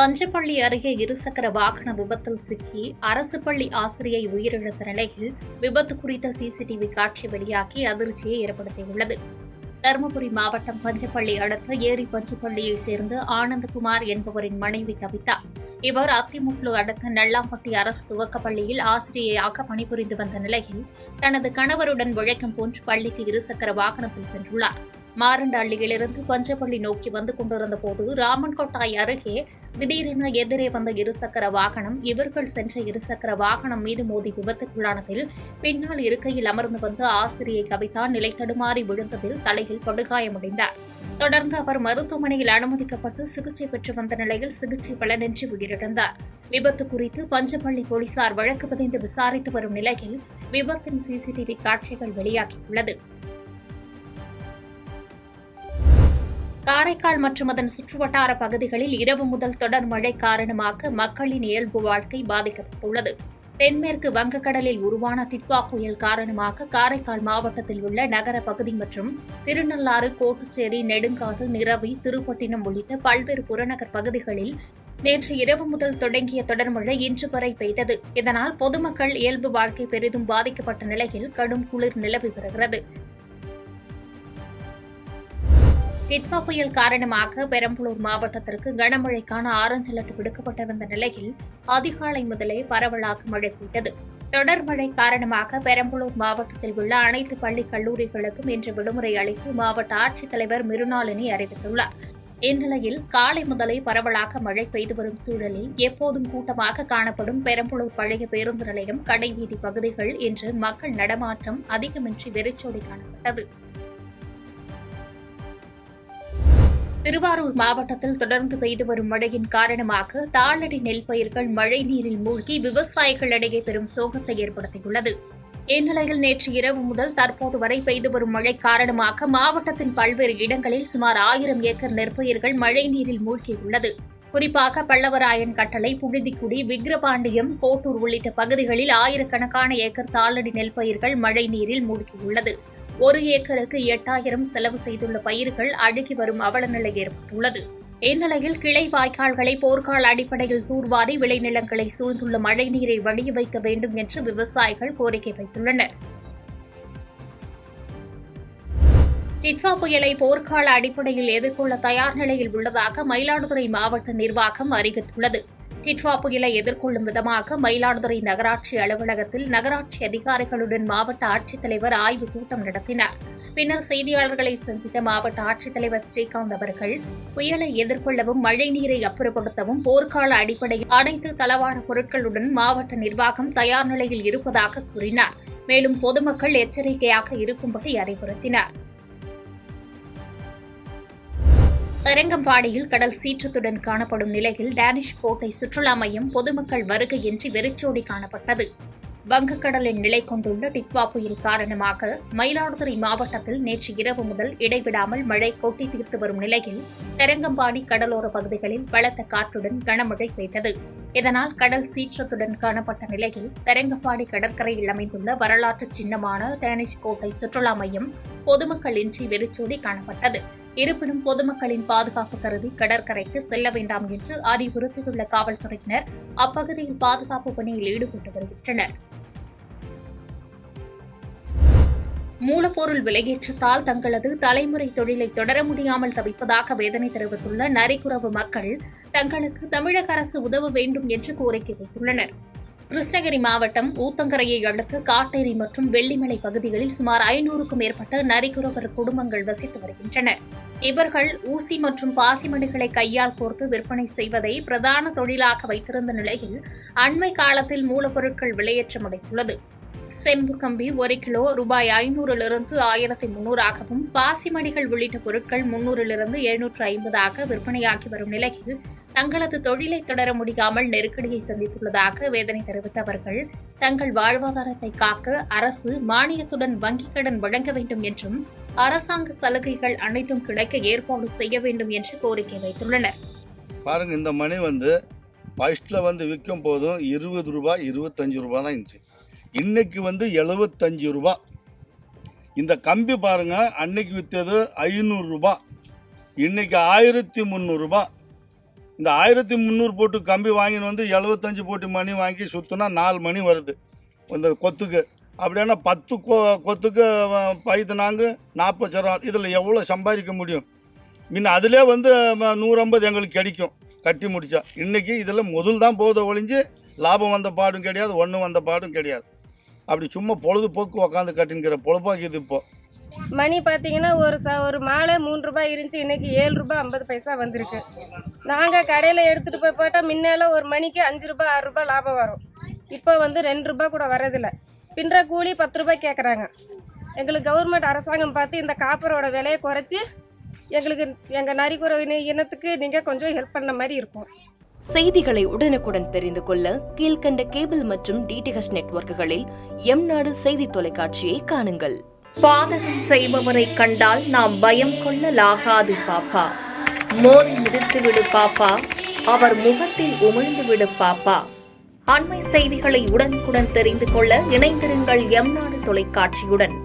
பஞ்சப்பள்ளி அருகே இருசக்கர வாகன விபத்தில் சிக்கி அரசு பள்ளி ஆசிரியை உயிரிழந்த நிலையில் விபத்து குறித்த சிசிடிவி காட்சி வெளியாகி அதிர்ச்சியை ஏற்படுத்தியுள்ளது. தருமபுரி மாவட்டம் பஞ்சப்பள்ளி அடுத்த ஏரி பஞ்சப்பள்ளியைச் சேர்ந்த ஆனந்தகுமார் என்பவரின் மனைவி தவித்தார். இவர் அத்திமுட்லு அடுத்த நெல்லாம்பட்டி அரசு துவக்கப்பள்ளியில் ஆசிரியையாக பணிபுரிந்து வந்த நிலையில் தனது கணவருடன் வழக்கம் போன்று பள்ளிக்கு இருசக்கர வாகனத்தில் சென்றுள்ளார். மாரண்டஹள்ளியிலிருந்து பஞ்சப்பள்ளி நோக்கி வந்து கொண்டிருந்த போது ராமன்கோட்டாய் அருகே திடீரென எதிரே வந்த இருசக்கர வாகனம் இவர்கள் சென்ற இருசக்கர வாகனம் மீது மோதி விபத்துக்குள்ளானதில் பின்னால் இருக்கையில் அமர்ந்து வந்த ஆசிரியை கவிதா நிலை தடுமாறி விழுந்ததில் தலையில் படுகாயமடைந்தார். தொடர்ந்து அவர் மருத்துவமனையில் அனுமதிக்கப்பட்டு சிகிச்சை பெற்று வந்த நிலையில் சிகிச்சை பலனின்றி உயிரிழந்தார். விபத்து குறித்து பஞ்சப்பள்ளி போலீசார் வழக்கு பதிந்து விசாரித்து வரும் நிலையில் விபத்தின் சிசிடிவி காட்சிகள் வெளியாகியுள்ளது. காரைக்கால் மற்றும் அதன் சுற்றுவட்டார பகுதிகளில் இரவு முதல் தொடர் மழை காரணமாக மக்களின் இயல்பு வாழ்க்கை பாதிக்கப்பட்டுள்ளது. தென்மேற்கு வங்கக்கடலில் உருவான டிட்வா புயல் காரணமாக காரைக்கால் மாவட்டத்தில் உள்ள நகர பகுதி மற்றும் திருநள்ளாறு, கோட்டுச்சேரி, நெடுங்காடு, நிரவி, திருப்பட்டினம் உள்ளிட்ட பல்வேறு புறநகர் பகுதிகளில் நேற்று இரவு முதல் தொடங்கிய தொடர் மழை இன்று வரை பெய்தது. இதனால் பொதுமக்கள் இயல்பு வாழ்க்கை பெரிதும் பாதிக்கப்பட்ட நிலையில் கடும் குளிர் நிலவி வருகிறது. டிட்வா புயல் காரணமாக பெரம்பலூர் மாவட்டத்திற்கு கனமழைக்கான ஆரஞ்சு அலர்ட் விடுக்கப்பட்டிருந்த நிலையில் அதிகாலை முதலே பரவலாக மழை பெய்தது. தொடர் மழை காரணமாக பெரம்பலூர் மாவட்டத்தில் உள்ள அனைத்து பள்ளி கல்லூரிகளுக்கும் இன்று விடுமுறை அளித்து மாவட்ட ஆட்சித்தலைவர் மிருணாளினி அறிவித்துள்ளார். இந்நிலையில் காலை முதலே பரவலாக மழை பெய்து வரும் சூழலில் எப்போதும் கூட்டமாக காணப்படும் பெரம்பலூர் பழைய பேருந்து நிலையம், கடைவீதி பகுதிகள் இன்று மக்கள் நடமாட்டம் அதிகமின்றி வெறிச்சோடி காணப்பட்டது. திருவாரூர் மாவட்டத்தில் தொடர்ந்து பெய்து வரும் மழையின் காரணமாக தாளடி நெல் பயிர்கள் மழை நீரில் மூழ்கி விவசாயிகளிடையே பெரும் சோகத்தை ஏற்படுத்தியுள்ளது. இந்நிலையில் நேற்று இரவு முதல் தற்போது வரை பெய்து வரும் மழை காரணமாக மாவட்டத்தின் பல்வேறு இடங்களில் சுமார் 1000 ஏக்கர் நெற்பயிர்கள் மழை நீரில் மூழ்கியுள்ளது. குறிப்பாக பல்லவராயன் கட்டளை, புழுதிக்குடி, விக்கிரபாண்டியம், கோட்டூர் உள்ளிட்ட பகுதிகளில் ஆயிரக்கணக்கான ஏக்கர் தாளடி நெல் பயிர்கள் மழை நீரில் மூழ்கியுள்ளது. 1 ஏக்கருக்கு 8000 செலவு செய்துள்ள பயிர்கள் அழுகி வரும் அவலநிலை ஏற்பட்டுள்ளது. இந்நிலையில் கிளை வாய்க்கால்களை போர்க்கால அடிப்படையில் தூர்வாரி விளைநிலங்களை சூழ்ந்துள்ள மழைநீரை வடிய வைக்க வேண்டும் என்று விவசாயிகள் கோரிக்கை வைத்துள்ளனர். டிட்வா புயலை போர்க்கால அடிப்படையில் எதிர்கொள்ள தயார் நிலையில் உள்ளதாக மயிலாடுதுறை மாவட்ட நிர்வாகம் அறிவித்துள்ளது. டிட்வா புயலை எதிர்கொள்ளும் விதமாக மயிலாடுதுறை நகராட்சி அலுவலகத்தில் நகராட்சி அதிகாரிகளுடன் மாவட்ட ஆட்சித்தலைவர் ஆய்வுக் கூட்டம் நடத்தினார். பின்னர் செய்தியாளர்களை சந்தித்த மாவட்ட ஆட்சித்தலைவர் ஸ்ரீகாந்த் அவர்கள் புயலை எதிர்கொள்ளவும் மழைநீரை அப்புறப்படுத்தவும் போர்க்கால அடிப்படையில் அனைத்து தளவாட பொருட்களுடன் மாவட்ட நிர்வாகம் தயார் நிலையில் இருப்பதாக கூறினார். மேலும் பொதுமக்கள் எச்சரிக்கையாக இருக்கும்படி அறிவுறுத்தினார். தரங்கம்பாடியில் கடல் சீற்றத்துடன் காணப்படும் நிலையில் டேனிஷ் கோட்டை சுற்றுலா மையம் பொதுமக்கள் வருகையின்றி வெறிச்சோடி காணப்பட்டது. வங்கக்கடலில் நிலை கொண்டுள்ள டிட்வா புயல் காரணமாக மயிலாடுதுறை மாவட்டத்தில் நேற்று இரவு முதல் இடைவிடாமல் மழை கொட்டி தீர்த்து வரும் நிலையில் தரங்கம்பாடி கடலோர பகுதிகளில் பலத்த காற்றுடன் கனமழை பெய்தது. இதனால் கடல் சீற்றத்துடன் காணப்பட்ட நிலையில் தரங்கம்பாடி கடற்கரையில் அமைந்துள்ள வரலாற்று சின்னமான டேனிஷ் கோட்டை சுற்றுலா மையம் பொதுமக்களின்றி வெறிச்சோடி காணப்பட்டது. இருப்பினும் பொதுமக்களின் பாதுகாப்பு கருதி கடற்கரைக்கு செல்ல வேண்டாம் என்று அறிவுறுத்தியுள்ள காவல்துறையினர் அப்பகுதியில் பாதுகாப்பு பணியில் ஈடுபட்டு வருகின்றனர். மூலப்பொருள் விலையேற்றத்தால் தங்களது தலைமுறை தொழிலை தொடர முடியாமல் தவிப்பதாக வேதனை தெரிவித்துள்ள நரிக்குறவு மக்கள் தங்களுக்கு தமிழக அரசு உதவ வேண்டும் என்று கோரிக்கை வைத்துள்ளனர். கிருஷ்ணகிரி மாவட்டம் ஊத்தங்கரையை அடுத்து காட்டேரி மற்றும் வெள்ளிமலை பகுதிகளில் சுமார் 500க்கும் மேற்பட்ட நரிக்குறவர் குடும்பங்கள் வசித்து வருகின்றனர். இவர்கள் ஊசி மற்றும் பாசிமணிகளை கையால் கோர்த்து விற்பனை செய்வதை பிரதான தொழிலாக வைத்திருந்த நிலையில் அண்மை காலத்தில் மூலப்பொருட்கள் விலையேற்றமடைந்துள்ளது. செம்பு கம்பி 1 கிலோ ரூபாய் 500லிருந்து 1300ஆகவும், பாசிமணிகள் உள்ளிட்ட பொருட்கள் 300லிருந்து 750ஆக விற்பனையாகி வரும் நிலையில் தங்களது தொழிலை தொடர முடியாமல் நெருக்கடியை சந்தித்துள்ளதாக வேதனை தெரிவித்த அவர்கள் தங்கள் வாழ்வாதாரத்தை காக்க அரசு மானியத்துடன் வங்கிக் கடன் வழங்க வேண்டும் என்றும் அரசாங்க சலுகைகள் அனைத்தும் கிடைக்க ஏற்பாடு செய்ய வேண்டும் என்று கோரிக்கை வைத்துள்ளனர். பாருங்க, இந்த மணி ஃபர்ஸ்ட்ல விற்கும் போதும் 20 ரூபாய் 25 ரூபாய் தான் இருந்துச்சு. இன்னைக்கு 75 ரூபாய். இந்த கம்பி பாருங்க, அன்னைக்கு விற்றது 500 ரூபாய், இன்னைக்கு 1300 ரூபாய். இந்த 1300 போட்டு கம்பி வாங்கின்னு வந்து 75 போட்டு மணி வாங்கி சுற்றினா 4 மணி வருது இந்த கொத்துக்கு. அப்படின்னா 10 கொத்துக்கு பைத்துனாங்க 40 சரம். இதில் எவ்வளோ சம்பாதிக்க முடியும்? முன்ன அதிலே வந்து 150 எங்களுக்கு கிடைக்கும் கட்டி முடித்தா. இன்றைக்கி இதில் முதல் தான் போகுத ஒழிஞ்சு லாபம் வந்த பாடும் கிடையாது, ஒன்றும் வந்த பாடும் கிடையாது. அப்படி சும்மா பொழுதுபோக்கு உக்காந்து கட்டின்கிற பொழப்பாக்குது. இப்போ மணி பார்த்தீங்கன்னா ஒரு மாலை 3 ரூபாய் இருந்துச்சு, இன்னைக்கு 7 ரூபாய் 50 பைசா வந்திருக்கு. நாங்கள் கடையில் எடுத்துகிட்டு போய் போட்டால் முன்னால ஒரு மணிக்கு 5 ரூபாய் 6 ரூபாய் லாபம் வரும். இப்போ வந்து 2 ரூபாய் கூட வரதில்லை. பின்ற கூலி 10 ரூபாய் கேட்குறாங்க. எங்களுக்கு கவர்மெண்ட் அரசாங்கம் பார்த்து இந்த காப்பரோட விலையை குறைச்சி எங்களுக்கு எங்கள் நரிக்குற இனத்துக்கு நீங்கள் கொஞ்சம் ஹெல்ப் பண்ண மாதிரி இருக்கும். செய்திகளை உடனுக்குடன் தெரிந்து கொள்ள கீழ்கண்ட கேபிள் மற்றும் டிடிஹெச் நெட்வொர்க்குகளில் எம்நாடு செய்தி தொலைக்காட்சியை காணுங்கள். பாதகம் செய்பவரை கண்டால் நாம் பயம் கொள்ளலாகாது பாப்பா. மோதி மிதித்து விடு பாப்பா, அவர் முகத்தில் உமிழ்ந்து விடு பாப்பா. அண்மை செய்திகளை உடனுக்குடன் தெரிந்து கொள்ள இணைந்திருங்கள் எம்நாடு தொலைக்காட்சியுடன்.